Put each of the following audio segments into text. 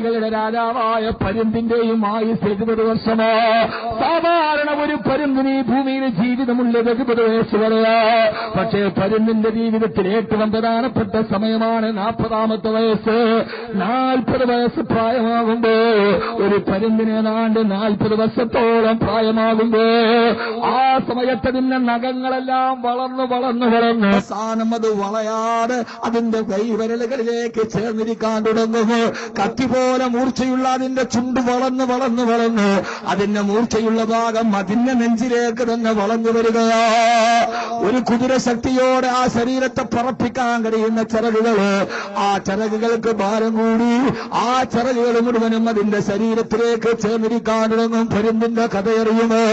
കളുടെ രാജാവായ പരുന്തിന്റെയും ആയുസ് 70 വർഷമോ. സാധാരണ ഒരു പരുന്തിന് ഈ ഭൂമിയിൽ ജീവിതമുള്ളത് 70 വയസ്സ് വരെയാ. പക്ഷേ പരുന്തിന്റെ ജീവിതത്തിൽ ഏറ്റവും പ്രധാനപ്പെട്ട സമയമാണ് 40ാമത്തെ വയസ്സ്. 40 വയസ്സ് പ്രായമാകുമ്പോ ഒരു പരുന്തിന് ഏതാണ്ട് 40 വർഷത്തോളം പ്രായമാകുമ്പോ ആ സമയത്തതിന്റെ നഖങ്ങളെല്ലാം വളർന്നു അവസാനം അത് വളയാതെ അതിന്റെ കൈവിരലുകളിലേക്ക് ചേർന്നിരിക്കാൻ തുടങ്ങുന്നു. കത്തി പോലെ മൂർച്ചയുള്ള അതിന്റെ ചുണ്ട് വളർന്ന് അതിന്റെ മൂർച്ചയുള്ള ഭാഗം അതിന്റെ നെഞ്ചിലേക്ക് തന്നെ വളർന്നു വരികയാ. ഒരു കുതിര ശക്തിയോടെ ആ ശരീരത്തെ പറപ്പിക്കാൻ കഴിയുന്ന ചിറകുകള്, ആ ചിറകുകൾക്ക് ഭാരം കൂടി ആ ചിറകുകൾ മുഴുവനും അതിന്റെ ശരീരത്തിലേക്ക് ചേർന്നിരിക്കാൻ തുടങ്ങും. പരുന്തിന്റെ കഥയറിയുമോ?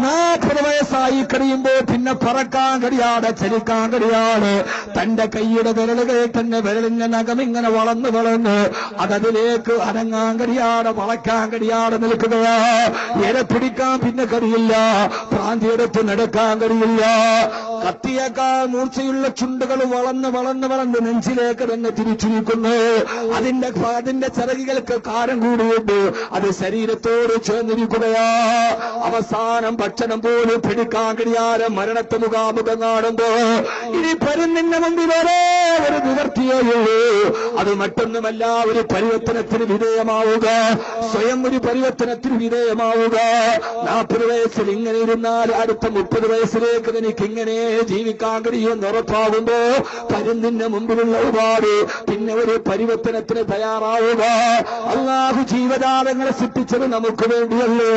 40 വയസ്സായി കഴിയുമ്പോ പിന്നെ പറക്കാൻ കഴിയാതെ ചലിക്കാൻ കഴിയാതെ തന്റെ കൈയുടെ വിരലുകൾ തന്നെ വിരലിന്റെ നഖമിങ്ങനെ വളർന്ന് അതതിലേക്ക് അനങ്ങാൻ കഴിയാതെ വളയ്ക്കാൻ കഴിയാതെ നിൽക്കുകയാ. ഇര പിടിക്കാൻ പിന്നെ കഴിയില്ല, പ്രാന്തിയെടുത്ത് നടക്കാൻ കഴിയില്ല. കത്തിയേക്കാൾ മൂർച്ചയുള്ള ചുണ്ടുകൾ വളർന്ന് നെഞ്ചിലേക്ക് തന്നെ തിരിച്ചിരിക്കുന്നു. അതിന്റെ ചിറകുകൾക്ക് കാരം കൂടിയുണ്ട്, അത് ശരീരത്തോട് ചേർന്നിരിക്കുകയാ. അവസാനം ഭക്ഷണം പോലും പിടിക്കാൻ കഴിയാതെ മരണത്തെ മുഖാമുഖം കാണുമ്പോ ഇനി പരുന്തിന്റെ മുമ്പിൽ ഒരു നിവർത്തിയേയുള്ളൂ. അത് മറ്റൊന്നുമല്ല, ഒരു പരിവർത്തനത്തിന് വിധേയമാവുക, സ്വയം ഒരു പരിവർത്തനത്തിന് വിധേയമാവുക. 40 വയസ്സിൽ ഇങ്ങനെ ഇരുന്നാൽ അടുത്ത 30 വയസ്സിലേക്ക് എനിക്ക് ഇങ്ങനെ ജീവിക്കാൻ കഴിയുമെന്ന് ഉറപ്പാകുമ്പോ പരുന്തിന്റെ മുമ്പിലുള്ള ഒരുപാട് പിന്നെ ഒരു പരിവർത്തനത്തിന് തയ്യാറാവുക. അല്ലാഹു ജീവജാലങ്ങളെ സൃഷ്ടിച്ചത് നമുക്ക് വേണ്ടിയല്ലോ.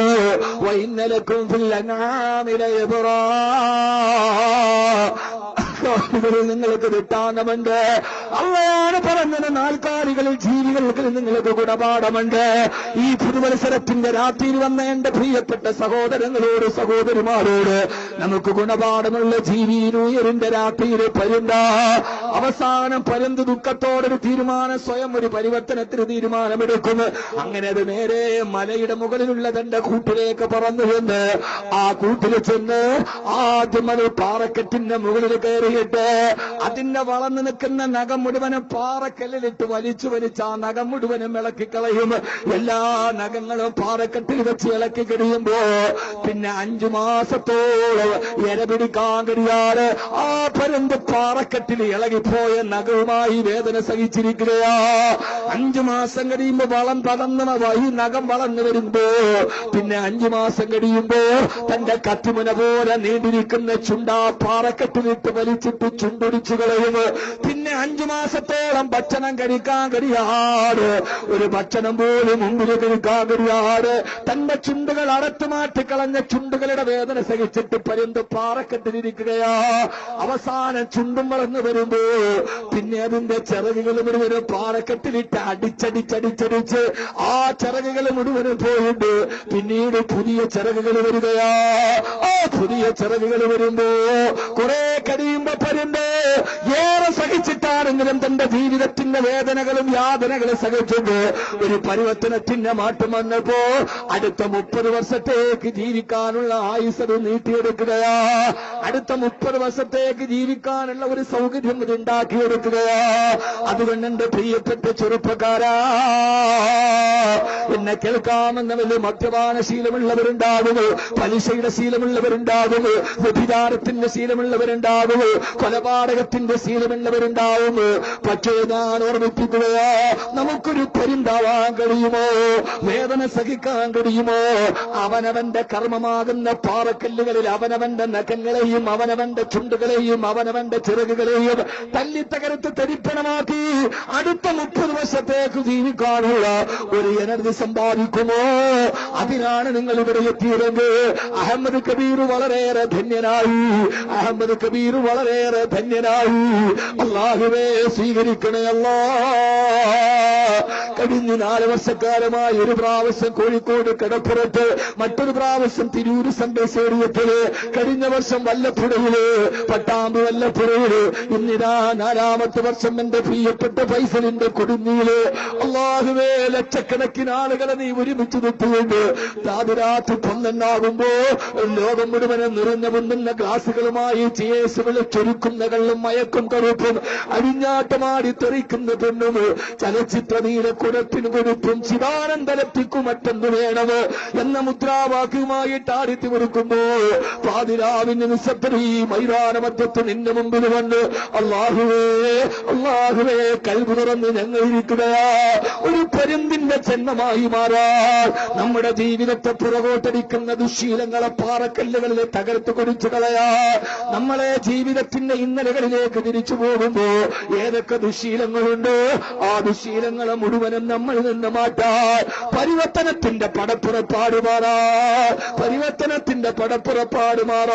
വൈന്നലക്കും നിങ്ങൾക്ക് കിട്ടാനുമുണ്ട്. അള്ളയാണ് പറഞ്ഞത്, നാൽക്കാലികളിൽ ജീവികൾക്ക് നിങ്ങൾക്ക് ഗുണപാഠമുണ്ട്. ഈ പുതുവത്സരത്തിന്റെ രാത്രിയിൽ വന്ന എന്റെ പ്രിയപ്പെട്ട സഹോദരങ്ങളോട് സഹോദരിമാരോട് നമുക്ക് ഗുണപാഠമുള്ള ജീവിയുടെ രാത്രിയിൽ പരുന്ത. അവസാനം പരുന്ത് ദുഃഖത്തോടൊരു തീരുമാനം, സ്വയം ഒരു പരിവർത്തനത്തിന് തീരുമാനമെടുക്കുന്നു. അങ്ങനെ അത് നേരെ മലയുടെ മുകളിലുള്ള തന്റെ കൂട്ടിലേക്ക് പറന്നു ചെന്ന് ആ കൂട്ടിൽ ചെന്ന് ആദ്യം അത് പാറക്കെട്ടിന്റെ മുകളിൽ കയറിയിട്ട് അതിന്റെ വളർന്നു നിൽക്കുന്ന നഖം മുഴുവനും പാറക്കല്ലിലിട്ട് വലിച്ചു ആ നഖം മുഴുവനും ഇളക്കിക്കളയും. എല്ലാ നഖങ്ങളും പാറക്കെട്ടിൽ വെച്ച് ഇളക്കി കഴിയുമ്പോ പിന്നെ 5 മാസത്തോളം ഇര പിടിക്കാൻ കഴിയാതെ ആ പരുന്ത് പാറക്കെട്ടിൽ ഇളകിപ്പോയ നഖവുമായി വേദന സഹിച്ചിരിക്കുകയാ. 5 മാസം കഴിയുമ്പോ ഈ നഖം വളർന്നു വരുമ്പോ പിന്നെ 5 മാസം കഴിയുമ്പോ തന്റെ കത്തിമുന പോലെ നീണ്ടിരിക്കുന്ന ചുണ്ടാ പാറക്കെട്ടിലിട്ട് വലിച്ചിട്ട് ചുണ്ടൊടിച്ചു കളയും. പിന്നെ 5 മാസത്തോളം ഭക്ഷണം കഴിക്കാൻ കഴിയാതെ, ഒരു ഭക്ഷണം പോലും മുമ്പിൽ കഴിക്കാൻ കഴിയാതെ തന്റെ ചുണ്ടുകൾ അടത്തുമാറ്റിക്കളഞ്ഞ ചുണ്ടുകളുടെ വേദന സഹിച്ചിട്ട് പരുന്ത് പാറക്കെട്ടിലിരിക്കുകയാ. അവസാനം ചുണ്ടും വളർന്നു വരുമ്പോ പിന്നെ അതിന്റെ ചിറകുകൾ മുഴുവനും പാറക്കെട്ടിലിട്ട് അടിച്ചടിച്ച് ആ ചിറകുകൾ മുഴുവനും പോയിട്ട് പിന്നീട് പുതിയ ചിറകുകൾ വരികയാ. ആ പുതിയ ചിറകുകൾ വരുമ്പോ കുറെ കഴിയുമ്പോ പരുന്ത് ഏറെ സഹിച്ചിട്ടാണെങ്കിലും തന്റെ ജീവിതത്തിന്റെ വേദനകളും യാതനകളും സഹിച്ചിട്ട് ഒരു പരിവർത്തനത്തിന്റെ മാറ്റം വന്നപ്പോ അടുത്ത 30 വർഷത്തേക്ക് ജീവിക്കാനുള്ള ആയുസ് നീട്ടിയെടുക്കുകയാ. അടുത്ത 30 വർഷത്തേക്ക് ജീവിക്കാനുള്ള ഒരു സൗകര്യം ഇത് ഉണ്ടാക്കിയെടുക്കുകയാ. അതുകൊണ്ട് എന്റെ പ്രിയപ്പെട്ട ചെറുപ്പക്കാരാ, എന്നെ കേൾക്കാമെന്ന വലിയ മദ്യപാന ശീലമുള്ളവരുണ്ടാകും, പലിശയുടെ ശീലമുള്ളവരുണ്ടാകും, വ്യഭിചാരത്തിന്റെ ശീലമുള്ളവരുണ്ടാകും, കൊലപാതകത്തിന്റെ ശീലമുള്ളവരുണ്ടാവും. പക്ഷേ ഞാൻ ഓർമ്മിപ്പിക്കുകയാ, നമുക്കൊരു പരുന്താവാൻ കഴിയുമോ? വേദന സഹിക്കാൻ കഴിയുമോ? അവനവന്റെ കർമ്മമാകുന്ന പാറക്കല്ലുകളിൽ അവനവന്റെ നഖങ്ങളെയും അവനവന്റെ ചുണ്ടുകളെയും അവനവന്റെ ചിറകുകളെയും തല്ലിത്തകരത്ത് തരിപ്പണമാക്കി അടുത്ത 30 വർഷത്തേക്ക് ജീവിക്കാനുള്ള ഒരു എനർജി സമ്പാദിക്കുമോ? അതിനാണ് നിങ്ങൾ ഇവിടെ എത്തിയതെങ്കിൽ അഹമ്മദ് കബീർ വളരെയേറെ ധന്യനായി. അല്ലാഹുവേ സ്വീകരിക്കണേ. കഴിഞ്ഞ 4 വർഷക്കാലമായി ഒരു പ്രാവശ്യം കോഴിക്കോട് കടപ്പുറത്ത്, മറ്റൊരു പ്രാവശ്യം തിരൂര് സൺഡേ സ്റ്റേഡിയത്തില്, കഴിഞ്ഞ വർഷം വല്ലപ്പുഴയില്, പട്ടാമ്പ് വല്ലപ്പുഴയില്, ഇന്നിതാ 4ാമത്തെ വർഷം എന്റെ പ്രിയപ്പെട്ട ഫൈസലിന്റെ കൊടുങ്ങിയില്. അല്ലാഹുവേ, ലക്ഷക്കണക്കിന് ആളുകളെ നീ ഒരുമിച്ച് നിർത്തിയുണ്ട്. രാത്രി 12 ലോകം മുഴുവനും നിറഞ്ഞു പൊന്നുന്ന ഗ്ലാസുകളുമായി ചേസുകൾ ചൊരുക്കുന്ന കള്ളും മയക്കും കറുപ്പും അഴിഞ്ഞാട്ടമാടി തെറിക്കുന്ന പെണ്ണും ചലച്ചിത്ര നീലക്കുരപ്പിന് കൊഴുപ്പും ശിവാനന്ദലത്തിക്കും മറ്റൊന്നു വേണം എന്ന മുദ്രാവാക്യവുമായിട്ട് ആടിത്തി കൊടുക്കുമ്പോ പാതിരാവിന് നിശബ്ദ ഈ മൈതാന മധ്യത്ത് നിന്റെ മുമ്പിൽ വന്ന് അല്ലാഹുവേ അല്ലാഹുവേ കൽബ് തുറന്ന് ഞങ്ങൾ ഇരിക്കുകയാ. ഒരു പരുന്തിന്റെ ജന്മമായി മാറാൻ നമ്മുടെ ജീവിതത്തെ പുറകോട്ടടിക്കുന്ന ദുശ്ശീലങ്ങളെ പാറക്കല്ലുകളിലെ തകർത്ത് കൊടുത്തു കളയാ. നമ്മളെ ജീവിതത്തിന്റെ ഇന്നലകളിലേക്ക് തിരിച്ചു പോകുമ്പോ ഏതൊക്കെ ദുശ്ശീലങ്ങളുണ്ട് ആ ദുശ്ശീലങ്ങളെ മുഴുവനും നമ്മളിൽ നിന്ന് മാറ്റാൻ പരിവർത്തനത്തിന്റെ പടപ്പുറപ്പാട് മാറാ.